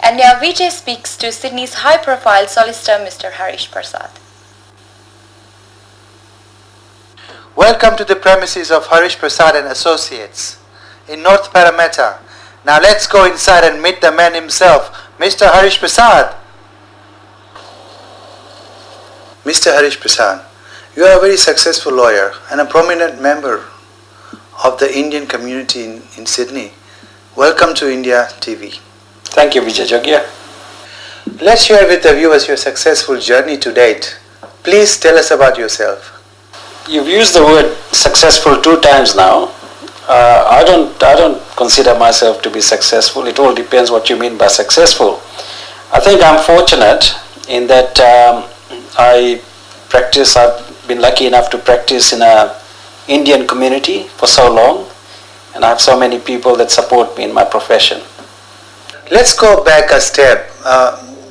And now Vijay speaks to Sydney's high-profile solicitor Mr. Harish Prasad. Welcome to the premises of Harish Prasad and Associates in North Parramatta. Now let's go inside and meet the man himself, Mr. Harish Prasad. Mr. Harish Prasad, you are a very successful lawyer and a prominent member of the Indian community in Sydney. Welcome to India TV. Thank you, Vijay Jogia. Let's share with the viewers your successful journey to date. Please tell us about yourself. You've used the word successful 2 times now. I don't consider myself to be successful. It all depends what you mean by successful. I think I'm fortunate in that I've been lucky enough to practice in an Indian community for so long, and I have so many people that support me in my profession. Let's go back a step.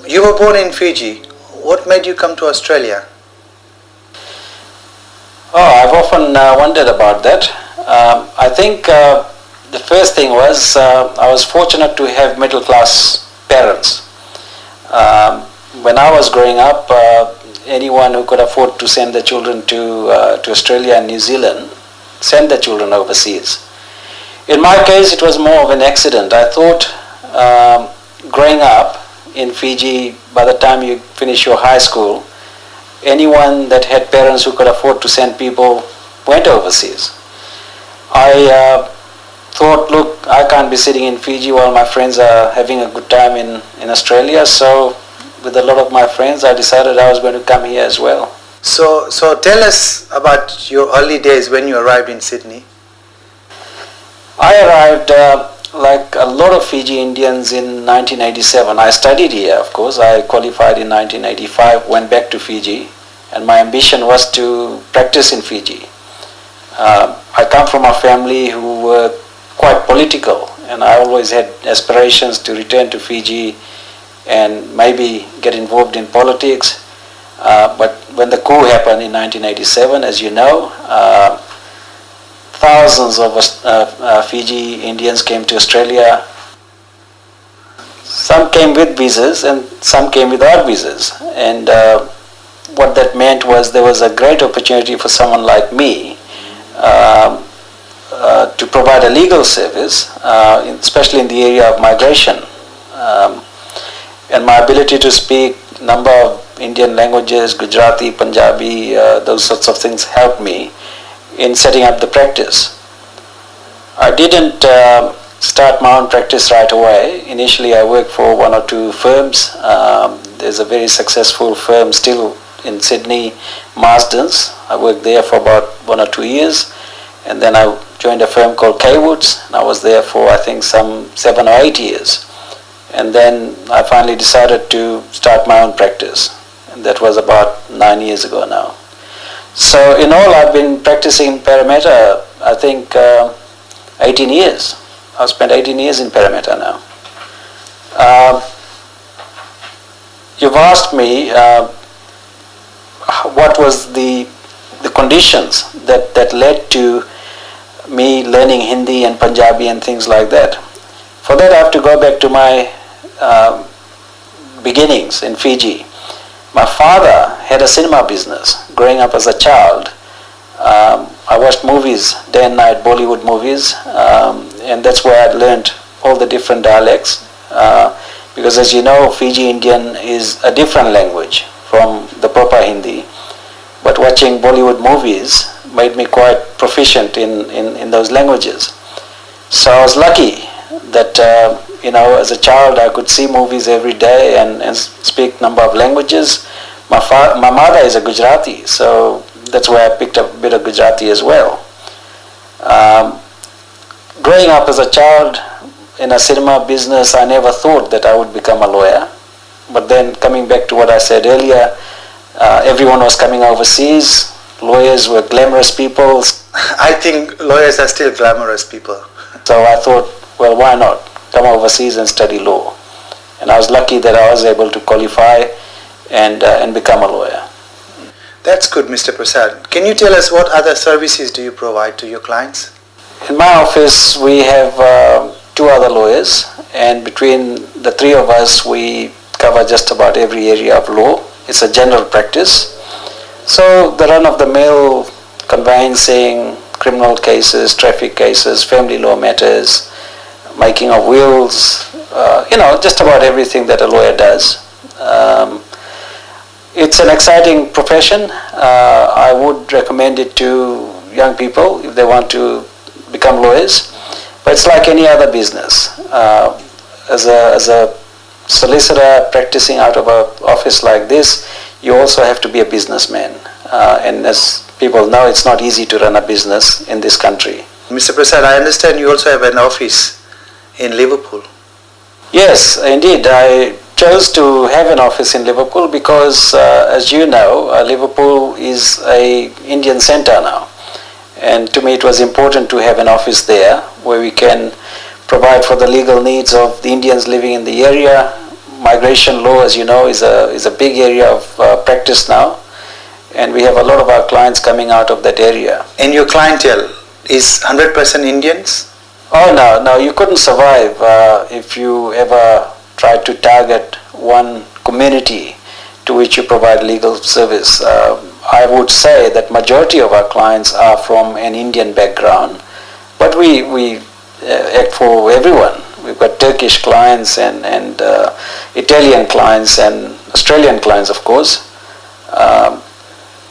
You were born in Fiji. What made you come to Australia? I've often wondered about that. I think the first thing was I was fortunate to have middle-class parents. When I was growing up, anyone who could afford to send their children to Australia and New Zealand sent their children overseas. In my case, it was more of an accident. I thought growing up in Fiji, by the time you finish your high school, anyone that had parents who could afford to send people went overseas. I thought, look, I can't be sitting in Fiji while my friends are having a good time in Australia, so with a lot of my friends I decided I was going to come here as well. So tell us about your early days when you arrived in Sydney. I arrived like a lot of Fiji Indians in 1987. I studied here, of course. I qualified in 1985, went back to Fiji, and my ambition was to practice in Fiji. I come from a family who were quite political, and I always had aspirations to return to Fiji and maybe get involved in politics. But when the coup happened in 1987, as you know, thousands of Fiji Indians came to Australia. Some came with visas and some came without visas. And what that meant was there was a great opportunity for someone like me to provide a legal service, especially in the area of migration. And my ability to speak a number of Indian languages, Gujarati, Punjabi, those sorts of things helped me in setting up the practice. I didn't start my own practice right away. Initially I worked for 1 or 2 firms. There's a very successful firm still in Sydney, Marsden's. I worked there for about 1 or 2 years, and then I joined a firm called K-Woods, and I was there for I think some 7 or 8 years. And then I finally decided to start my own practice, and that was about 9 years ago now. So in all, I've been practicing in Parramatta, I think 18 years. I've spent 18 years in Parramatta now. You've asked me what was the conditions that led to me learning Hindi and Punjabi and things like that. For that I have to go back to my beginnings in Fiji. My father had a cinema business. Growing up as a child, I watched movies, day and night, Bollywood movies, and that's where I learned all the different dialects. Because as you know, Fiji Indian is a different language from the proper Hindi. But watching Bollywood movies made me quite proficient in those languages. So I was lucky that as a child I could see movies every day and speak a number of languages. My mother is a Gujarati, so that's where I picked up a bit of Gujarati as well. Growing up as a child in a cinema business, I never thought that I would become a lawyer. But then coming back to what I said earlier, everyone was coming overseas. Lawyers were glamorous people. I think lawyers are still glamorous people. So I thought, well, why not come overseas and study law? And I was lucky that I was able to qualify and become a lawyer. That's good, Mr. Prasad. Can you tell us what other services do you provide to your clients? In my office we have 2 other lawyers, and between the three of us, we cover just about every area of law. It's a general practice. So the run-of-the-mill conveyancing, criminal cases, traffic cases, family law matters, making of wills, just about everything that a lawyer does. It's an exciting profession. I would recommend it to young people if they want to become lawyers. But it's like any other business. As a solicitor practicing out of an office like this, you also have to be a businessman. And as people know, it's not easy to run a business in this country. Mr. Prasad, I understand you also have an office in Liverpool. Yes, indeed. I chose to have an office in Liverpool because, as you know, Liverpool is an Indian centre now. And to me it was important to have an office there where we can provide for the legal needs of the Indians living in the area. Migration law, as you know, is a big area of practice now. And we have a lot of our clients coming out of that area. And your clientele is 100% Indians? Oh no, you couldn't survive if you ever tried to target one community to which you provide legal service. I would say that majority of our clients are from an Indian background, but we act for everyone. We've got Turkish clients and Italian clients and Australian clients, of course.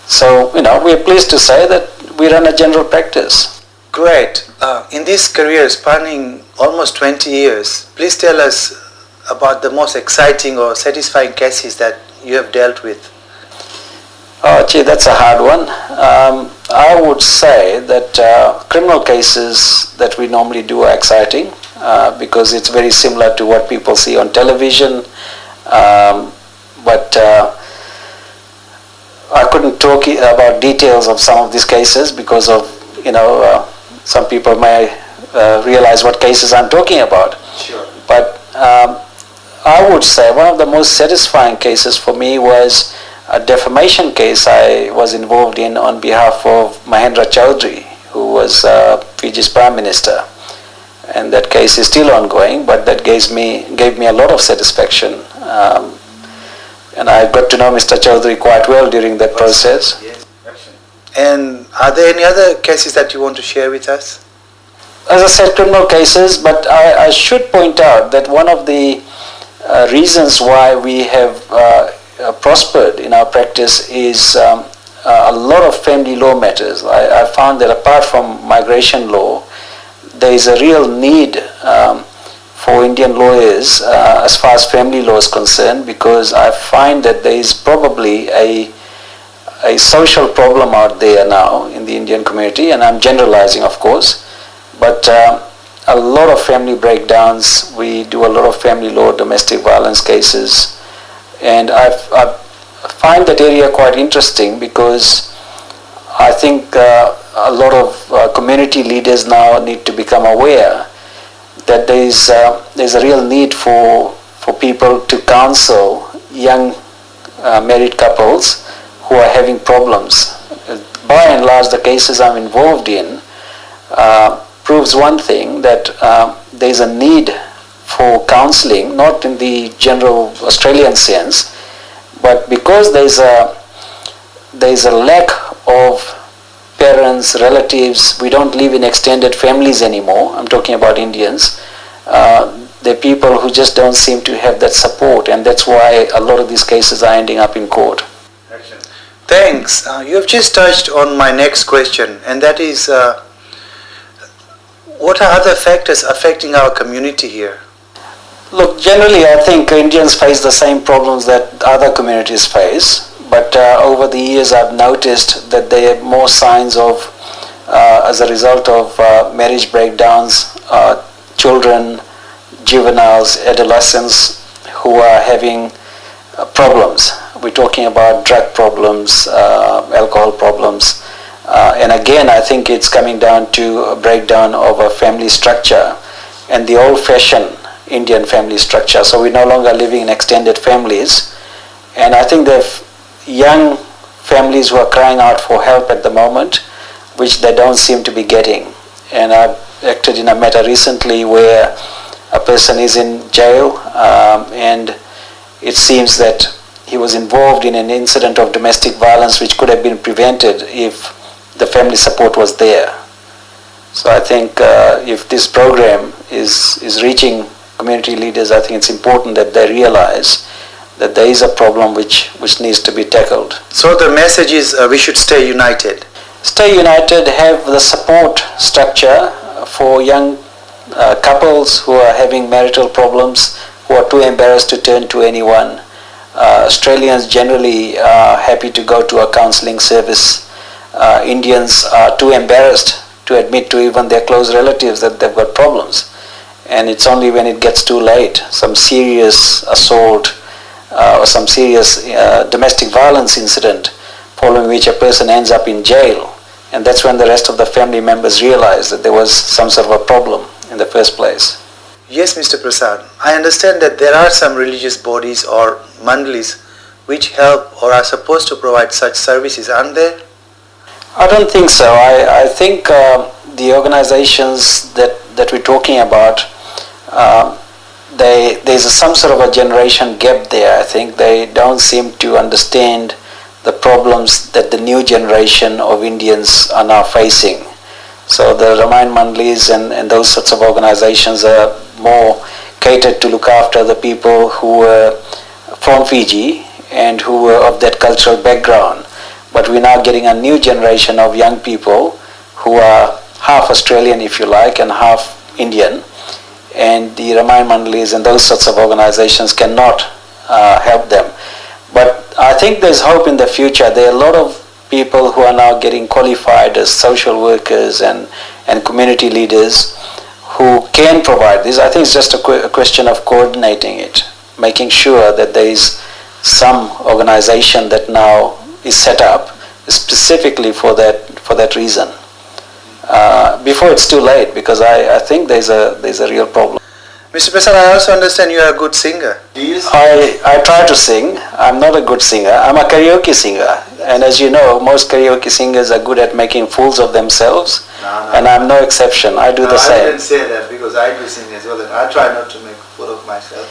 So, we're pleased to say that we run a general practice. Great. In this career spanning almost 20 years, please tell us about the most exciting or satisfying cases that you have dealt with. Oh, gee, that's a hard one. I would say that criminal cases that we normally do are exciting because it's very similar to what people see on television. But I couldn't talk about details of some of these cases because of, some people may realize what cases I'm talking about. Sure. But I would say one of the most satisfying cases for me was a defamation case I was involved in on behalf of Mahendra Chaudhry, who was Fiji's Prime Minister. And that case is still ongoing, but that gave me a lot of satisfaction. And I got to know Mr. Chaudhry quite well during that process. Yes. And are there any other cases that you want to share with us? As I said, criminal cases, but I should point out that one of the reasons why we have prospered in our practice is a lot of family law matters. I found that apart from migration law, there is a real need for Indian lawyers as far as family law is concerned, because I find that there is probably a social problem out there now in the Indian community, and I'm generalizing, of course, but a lot of family breakdowns. We do a lot of family law, domestic violence cases, and I find that area quite interesting because I think a lot of community leaders now need to become aware that there's a real need for people to counsel young married couples who are having problems. By and large, the cases I'm involved in proves one thing, that there's a need for counseling, not in the general Australian sense, but because there's a lack of parents, relatives. We don't live in extended families anymore. I'm talking about Indians. They're people who just don't seem to have that support, and that's why a lot of these cases are ending up in court. Thanks. You have just touched on my next question, and that is, what are other factors affecting our community here? Look, generally I think Indians face the same problems that other communities face, but over the years I've noticed that there are more signs of, as a result of marriage breakdowns, children, juveniles, adolescents who are having problems. We're talking about drug problems, alcohol problems, and again I think it's coming down to a breakdown of a family structure and the old-fashioned Indian family structure. So we're no longer living in extended families, and I think there are young families who are crying out for help at the moment, which they don't seem to be getting. And I've acted in a matter recently where a person is in jail and it seems that he was involved in an incident of domestic violence which could have been prevented if the family support was there. So I think if this program is reaching community leaders, I think it's important that they realize that there is a problem which needs to be tackled. So the message is we should stay united. Stay united, have the support structure for young couples who are having marital problems, who are too embarrassed to turn to anyone. Australians generally are happy to go to a counseling service. Indians are too embarrassed to admit to even their close relatives that they've got problems. And it's only when it gets too late, some serious assault or some serious domestic violence incident, following which a person ends up in jail. And that's when the rest of the family members realize that there was some sort of a problem in the first place. Yes, Mr. Prasad. I understand that there are some religious bodies or mandalis which help or are supposed to provide such services, aren't there? I don't think so. I think the organizations that we're talking about, there's some sort of a generation gap there. I think they don't seem to understand the problems that the new generation of Indians are now facing. So the Ramayan Mandalis and those sorts of organizations are more catered to look after the people who were from Fiji and who were of that cultural background. But we're now getting a new generation of young people who are half Australian, if you like, and half Indian. And the Ramayan Mandalis and those sorts of organizations cannot help them. But I think there's hope in the future. There are a lot of people who are now getting qualified as social workers and community leaders who can provide this. I think it's just a question of coordinating it, making sure that there is some organization that now is set up specifically for that reason. Before it's too late, because I think there's a real problem. Mr. Prasad, I also understand you are a good singer. Do you sing? I try to sing. I'm not a good singer. I'm a karaoke singer. And as you know, most karaoke singers are good at making fools of themselves. And I'm no exception. I do the same. I didn't say that because I do sing as well, and I try not to make a fool of myself.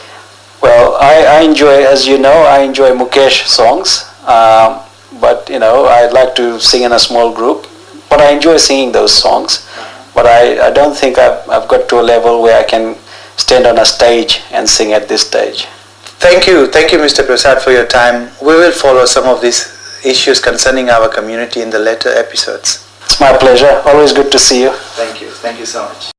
Well, I enjoy, as you know, I enjoy Mukesh songs. But, you know, I'd like to sing in a small group. But I enjoy singing those songs. But I don't think I've got to a level where I can stand on a stage and sing at this stage. Thank you, Mr. Prasad, for your time. We will follow some of these issues concerning our community in the later episodes. It's my pleasure. Always good to see you. Thank you so much.